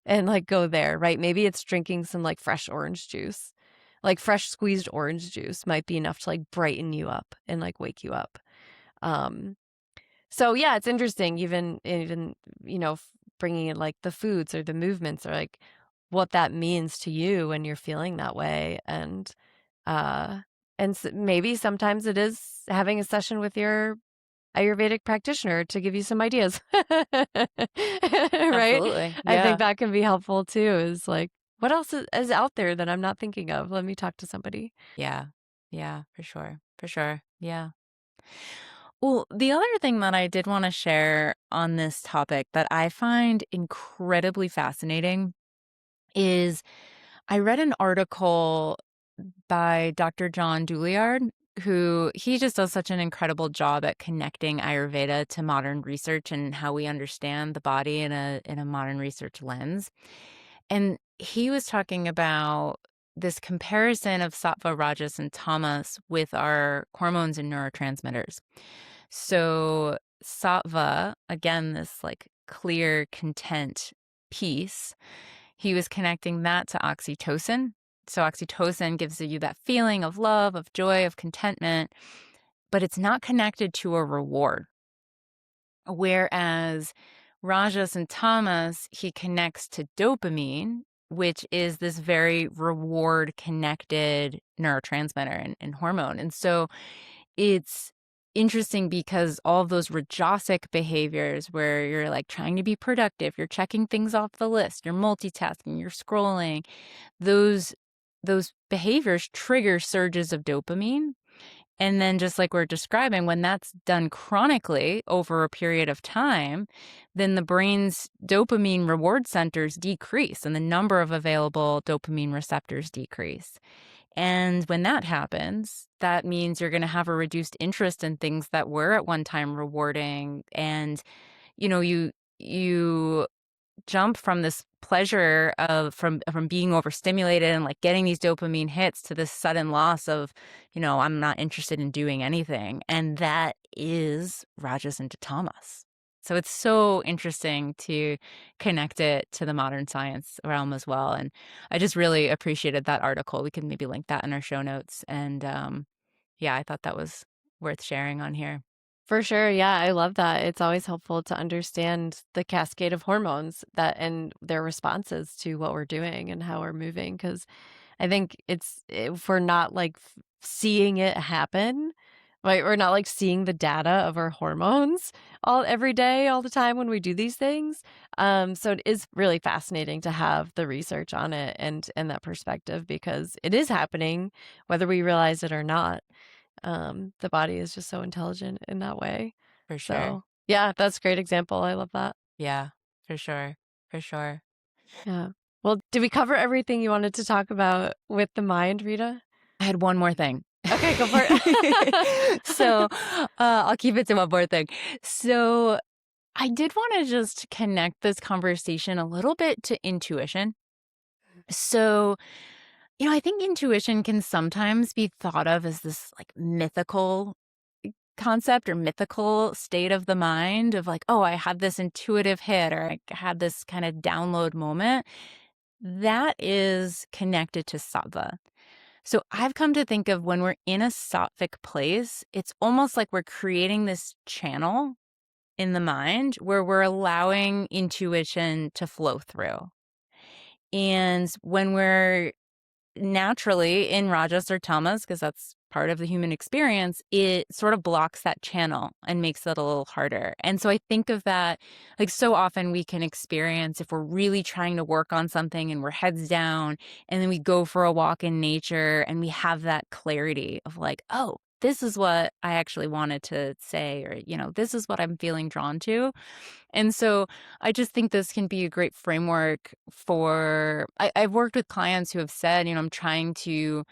Speaker 2: And like go there, right? Maybe it's drinking some like fresh orange juice. Like fresh squeezed orange juice might be enough to like brighten you up and like wake you up. Um so yeah, it's interesting even bringing in like the foods or the movements or like what that means to you when you're feeling that way uh maybe sometimes it is having a session with your Ayurvedic practitioner to give you some ideas. Right?
Speaker 1: Absolutely.
Speaker 2: I think
Speaker 1: Yeah.
Speaker 2: that can be helpful too is like what else is out there that I'm not thinking of? Let me talk to somebody.
Speaker 1: Yeah. Yeah, for sure. For sure. Yeah. Well, the other thing that I did want to share on this topic that I find incredibly fascinating is I read an article by Dr. John Douillard. who he just does such an incredible job at connecting Ayurveda to modern research and how we understand the body in a modern research lens. And he was talking about this comparison of sattva, rajas, and tamas with our hormones and neurotransmitters. So sattva, again, this like clear content piece, he was connecting that to oxytocin. So oxytocin gives you that feeling of love, of joy, of contentment, but it's not connected to a reward. Whereas Rajas and Tamas, he connects to dopamine, which is this very reward connected neurotransmitter and hormone. And so it's interesting because all of those rajasic behaviors where you're like trying to be productive, you're checking things off the list, you're multitasking, you're scrolling, those those behaviors trigger surges of dopamine. And then just like we're describing, when that's done chronically over a period of time, then the brain's dopamine reward centers decrease and the number of available dopamine receptors decrease. And when that happens, that means you're going to have a reduced interest in things that were at one time rewarding. And, you jump from this pleasure of from being overstimulated and like getting these dopamine hits to this sudden loss of, I'm not interested in doing anything. And that is rajas into tamas. So it's so interesting to connect it to the modern science realm as well. And I just really appreciated that article. We can maybe link that in our show notes. And yeah, I thought that was worth sharing on here.
Speaker 2: For sure. Yeah, I love that. It's always helpful to understand the cascade of hormones that and their responses to what we're doing and how we're moving. Because I think if we're not like seeing it happen, right? We're not like seeing the data of our hormones all every day, all the time when we do these things. So it is really fascinating to have the research on it and that perspective because it is happening, whether we realize it or not. The body is just so intelligent in that way.
Speaker 1: For sure.
Speaker 2: So, yeah, that's a great example. I love that.
Speaker 1: Yeah, for sure. For sure.
Speaker 2: Yeah. Well, did we cover everything you wanted to talk about with the mind, Rita?
Speaker 1: I had one more thing.
Speaker 2: Okay, go for it.
Speaker 1: So, I'll keep it to one more thing. So, I did wanna just connect this conversation a little bit to intuition. So, I think intuition can sometimes be thought of as this, like, mythical concept or mythical state of the mind of like, "Oh, I had this intuitive hit," or, "I had this kinda download moment." That is connected to sattva. So I've come to think of when we're in a sattvic place, it's almost like we're creating this channel in the mind where we're allowing intuition to flow through. And when we're naturally in rajas or tamas, because that's part of the human experience, it sort of blocks that channel and makes it a little harder. And so I think of that like so often we can experience if we're really trying to work on something and we're heads down, and then we go for a walk in nature and we have that clarity of like, oh, this is what I actually wanted to say, or, this is what I'm feeling drawn to. And so I just think this can be a great framework for I've worked with clients who have said, I'm trying to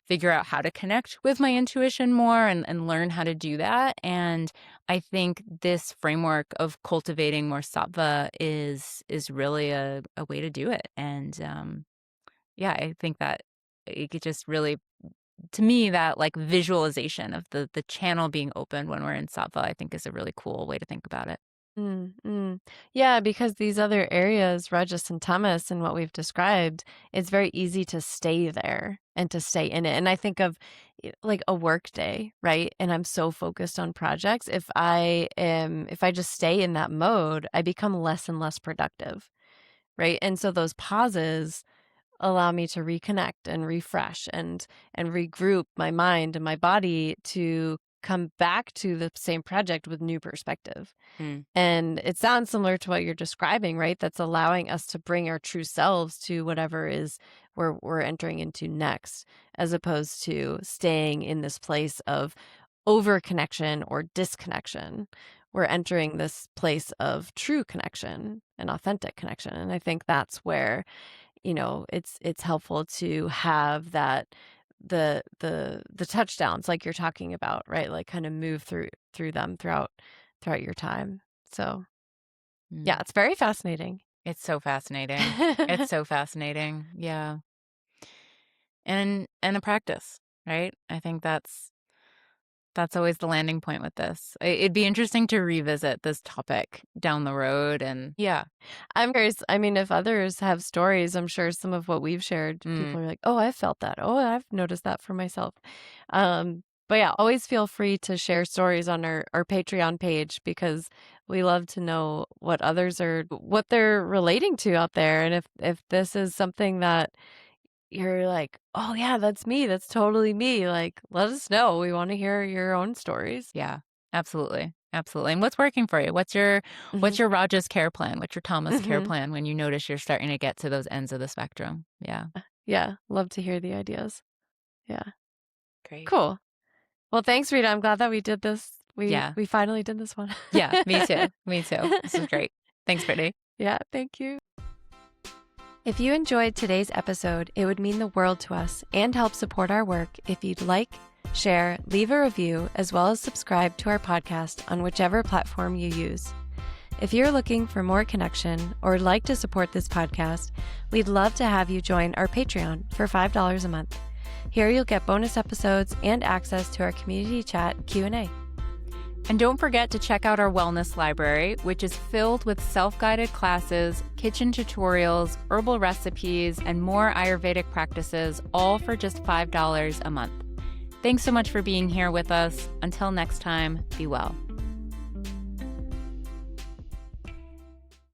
Speaker 1: figure out how to connect with my intuition more and learn how to do that. And I think this framework of cultivating more sattva is really a way to do it. And yeah, I think that it could just really to me that like visualization of the channel being open when we're in sattva, I think is a really cool way to think about it.
Speaker 2: Mm, mm. Yeah, because these other areas, Rajas and Tamas, and what we've described, it's very easy to stay there and to stay in it. And I think of like a work day, right? And I'm so focused on projects. If I just stay in that mode, I become less and less productive, right? And so those pauses allow me to reconnect and refresh and regroup my mind and my body to come back to the same project with new perspective.
Speaker 1: Mm,
Speaker 2: And it sounds similar to what you're describing, right? That's allowing us to bring our true selves to whatever is where we're entering into next, as opposed to staying in this place of over connection or disconnection. We're entering this place of true connection and authentic connection. And I think that's where, it's helpful to have that the touchdowns like you're talking about, right? Like kind of move through them throughout your time. So yeah, it's very fascinating.
Speaker 1: It's so fascinating. It's so fascinating. Yeah. And a practice, right? I think that's always the landing point with this. It'd be interesting to revisit this topic down the road and yeah.
Speaker 2: I'm curious. I mean, if others have stories, I'm sure some of what we've shared, people are like, "Oh, I felt that. Oh, I've noticed that for myself." But yeah, always feel free to share stories on our Patreon page because we love to know what they're relating to out there, and if this is something that you're like, "Oh yeah, that's me. That's totally me." Like, let us know. We want to hear your own stories.
Speaker 1: Yeah, absolutely. Absolutely. And what's working for you? What's
Speaker 2: Mhm.
Speaker 1: your Raj's care plan? What's your Tamas care
Speaker 2: Mhm.
Speaker 1: plan when you notice you're starting to get to those ends of the spectrum? Yeah.
Speaker 2: Yeah, love to hear the ideas. Yeah.
Speaker 1: Great.
Speaker 2: Cool. Well, thanks, Rita. I'm glad that we did this.
Speaker 1: Yeah.
Speaker 2: We finally did this one.
Speaker 1: Yeah. Me too. Me too. This is great. Thanks, Brittany.
Speaker 2: Yeah, thank you. If you enjoyed today's episode, it would mean the world to us and help support our work if you'd like, share, leave a review, as well as subscribe to our podcast on whichever platform you use. If you're looking for more connection or would like to support this podcast, we'd love to have you join our Patreon for $5 a month. Here you'll get bonus episodes and access to our community chat Q&A.
Speaker 1: And don't forget to check out our wellness library, which is filled with self-guided classes, kitchen tutorials, herbal recipes, and more Ayurvedic practices, all for just $5 a month. Thanks so much for being here with us. Until next time, be well.